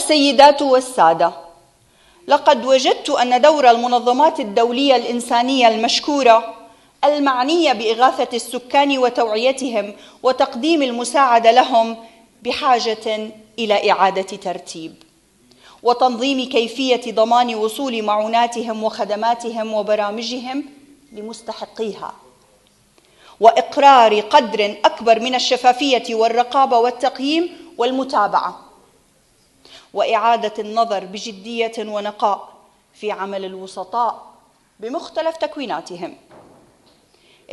السيدات والسادة، لقد وجدت أن دور المنظمات الدولية الإنسانية المشكورة المعنية بإغاثة السكان وتوعيتهم وتقديم المساعدة لهم بحاجة إلى إعادة ترتيب وتنظيم كيفية ضمان وصول معوناتهم وخدماتهم وبرامجهم لمستحقيها، وإقرار قدر أكبر من الشفافية والرقابة والتقييم والمتابعة، وإعادة النظر بجدية ونقاء في عمل الوسطاء بمختلف تكويناتهم.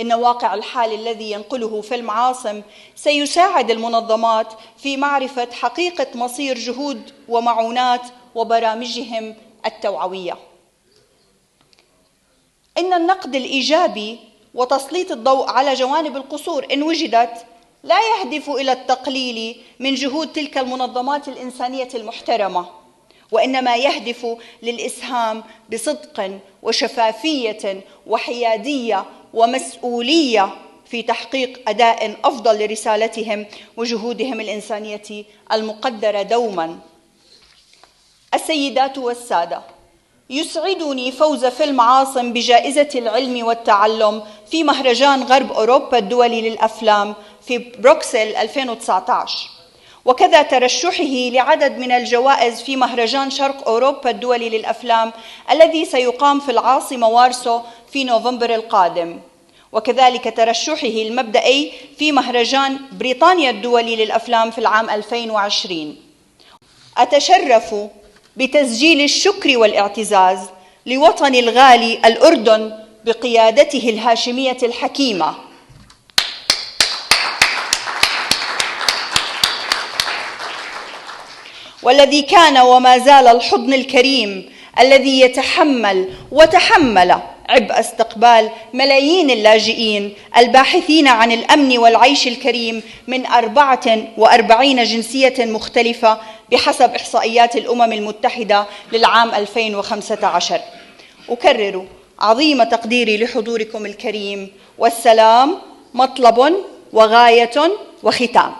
إن واقع الحال الذي ينقله في المعاصم سيساعد المنظمات في معرفة حقيقة مصير جهود ومعونات وبرامجهم التوعوية. إن النقد الإيجابي وتسليط الضوء على جوانب القصور إن وجدت لا يهدف إلى التقليل من جهود تلك المنظمات الإنسانية المحترمة، وإنما يهدف للإسهام بصدق وشفافية وحيادية ومسؤولية في تحقيق أداء أفضل لرسالتهم وجهودهم الإنسانية المقدرة دوما. السيدات والسادة، يسعدني فوز في المعاصم بجائزة العلم والتعلم في مهرجان غرب أوروبا الدولي للأفلام في بروكسل 2019، وكذا ترشحه لعدد من الجوائز في مهرجان شرق أوروبا الدولي للأفلام الذي سيقام في العاصمة وارسو في نوفمبر القادم، وكذلك ترشحه المبدئي في مهرجان بريطانيا الدولي للأفلام في العام 2020. أتشرف بتسجيل الشكر والاعتزاز لوطني الغالي الأردن بقيادته الهاشمية الحكيمة، والذي كان وما زال الحضن الكريم الذي يتحمل وتحمل عبء استقبال ملايين اللاجئين الباحثين عن الأمن والعيش الكريم من 44 جنسية مختلفة بحسب إحصائيات الأمم المتحدة للعام 2015. أكرر عظيم تقديري لحضوركم الكريم، والسلام مطلب وغاية وختام.